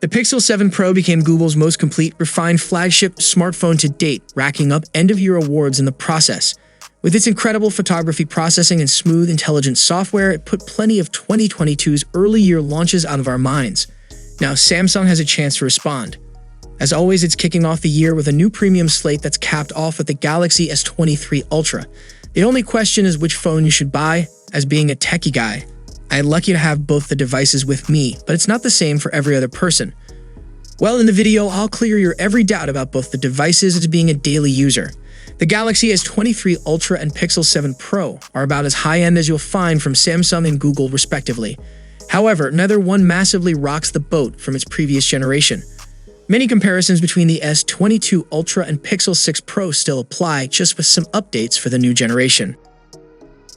The Pixel 7 Pro became Google's most complete, refined flagship smartphone to date, racking up end-of-year awards in the process. With its incredible photography processing and smooth, intelligent software, it put plenty of 2022's early-year launches out of our minds. Now, Samsung has a chance to respond. As always, it's kicking off the year with a new premium slate that's capped off with the Galaxy S23 Ultra. The only question is which phone you should buy. As being a techie guy, I'm lucky to have both the devices with me, but it's not the same for every other person. Well, in the video, I'll clear your every doubt about both the devices as being a daily user. The Galaxy S23 Ultra and Pixel 7 Pro are about as high-end as you'll find from Samsung and Google, respectively. However, neither one massively rocks the boat from its previous generation. Many comparisons between the S22 Ultra and Pixel 6 Pro still apply, just with some updates for the new generation.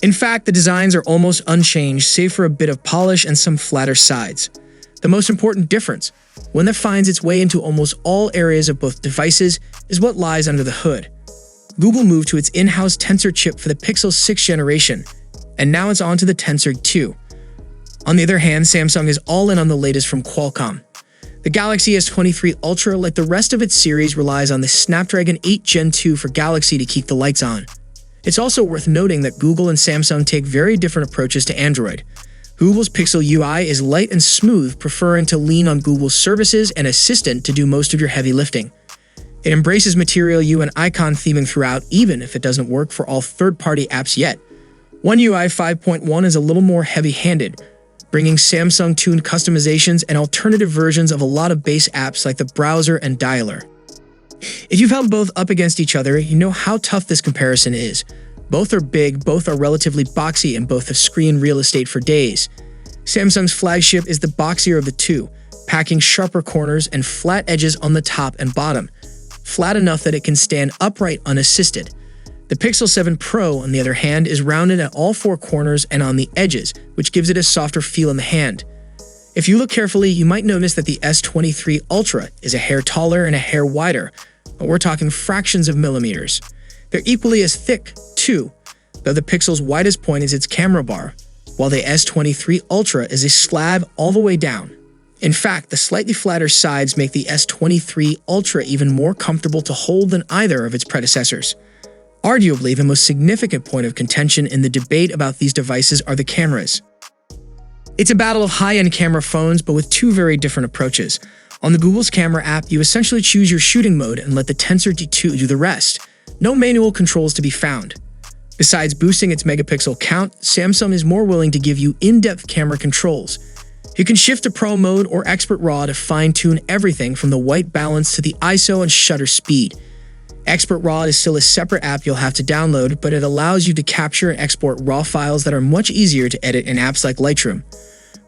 In fact, the designs are almost unchanged, save for a bit of polish and some flatter sides. The most important difference, one that finds its way into almost all areas of both devices, is what lies under the hood. Google moved to its in-house Tensor chip for the Pixel 6 generation, and now it's on to the Tensor 2. On the other hand, Samsung is all in on the latest from Qualcomm. The Galaxy S23 Ultra, like the rest of its series, relies on the Snapdragon 8 Gen 2 for Galaxy to keep the lights on. It's also worth noting that Google and Samsung take very different approaches to Android. Google's Pixel UI is light and smooth, preferring to lean on Google's services and Assistant to do most of your heavy lifting. It embraces Material UI and icon theming throughout, even if it doesn't work for all third-party apps yet. One UI 5.1 is a little more heavy-handed, bringing Samsung-tuned customizations and alternative versions of a lot of base apps like the browser and dialer. If you've held both up against each other, you know how tough this comparison is. Both are big, both are relatively boxy, and both have screen real estate for days. Samsung's flagship is the boxier of the two, packing sharper corners and flat edges on the top and bottom, flat enough that it can stand upright unassisted. The Pixel 7 Pro, on the other hand, is rounded at all four corners and on the edges, which gives it a softer feel in the hand. If you look carefully, you might notice that the S23 Ultra is a hair taller and a hair wider, but we're talking fractions of millimeters. They're equally as thick, too, though the Pixel's widest point is its camera bar, while the S23 Ultra is a slab all the way down. In fact, the slightly flatter sides make the S23 Ultra even more comfortable to hold than either of its predecessors. Arguably, the most significant point of contention in the debate about these devices are the cameras. It's a battle of high-end camera phones, but with two very different approaches. On the Google's camera app, you essentially choose your shooting mode and let the Tensor 2 do the rest. No manual controls to be found. Besides boosting its megapixel count, Samsung is more willing to give you in-depth camera controls. You can shift to Pro mode or Expert RAW to fine-tune everything from the white balance to the ISO and shutter speed. Expert RAW is still a separate app you'll have to download, but it allows you to capture and export RAW files that are much easier to edit in apps like Lightroom.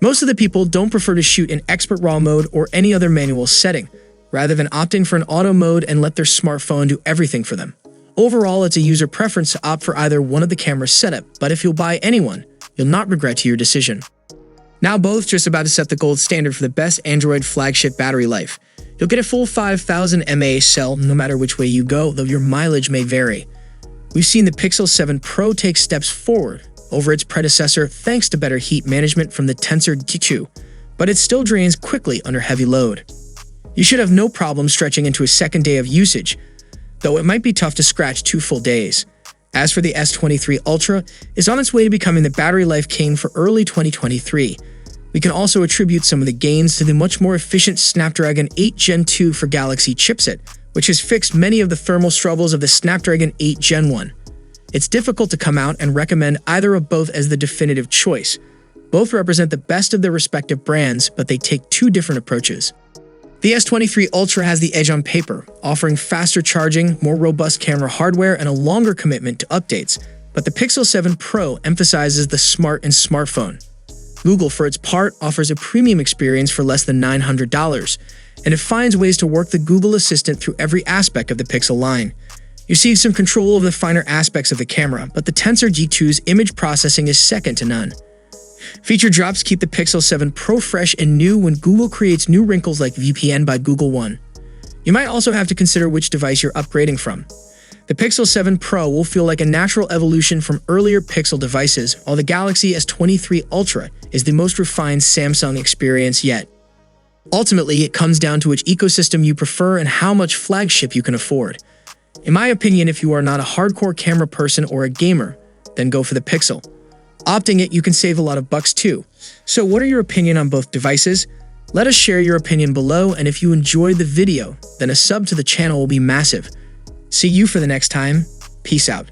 Most of the people don't prefer to shoot in Expert RAW mode or any other manual setting, rather than opting for an auto mode and let their smartphone do everything for them. Overall, it's a user preference to opt for either one of the camera setup, but if you'll buy any one, you'll not regret your decision. Now both just about to set the gold standard for the best Android flagship battery life. You'll get a full 5,000 mAh cell no matter which way you go, though your mileage may vary. We've seen the Pixel 7 Pro take steps forward over its predecessor thanks to better heat management from the Tensor 2, but it still drains quickly under heavy load. You should have no problem stretching into a second day of usage, though it might be tough to scratch 2 full days. As for the S23 Ultra, it's on its way to becoming the battery life king for early 2023. We can also attribute some of the gains to the much more efficient Snapdragon 8 Gen 2 for Galaxy chipset, which has fixed many of the thermal struggles of the Snapdragon 8 Gen 1. It's difficult to come out and recommend either of both as the definitive choice. Both represent the best of their respective brands, but they take two different approaches. The S23 Ultra has the edge on paper, offering faster charging, more robust camera hardware, and a longer commitment to updates, but the Pixel 7 Pro emphasizes the smart in smartphone. Google, for its part, offers a premium experience for less than $900, and it finds ways to work the Google Assistant through every aspect of the Pixel line. You see some control of the finer aspects of the camera, but the Tensor G2's image processing is second to none. Feature drops keep the Pixel 7 Pro fresh and new when Google creates new wrinkles like VPN by Google One. You might also have to consider which device you're upgrading from. The Pixel 7 Pro will feel like a natural evolution from earlier Pixel devices, while the Galaxy S23 Ultra is the most refined Samsung experience yet. Ultimately, it comes down to which ecosystem you prefer and how much flagship you can afford. In my opinion, if you are not a hardcore camera person or a gamer, then go for the Pixel. Opting it, you can save a lot of bucks too. So what are your opinion on both devices? Let us share your opinion below, and if you enjoyed the video, then a sub to the channel will be massive. See you for the next time. Peace out.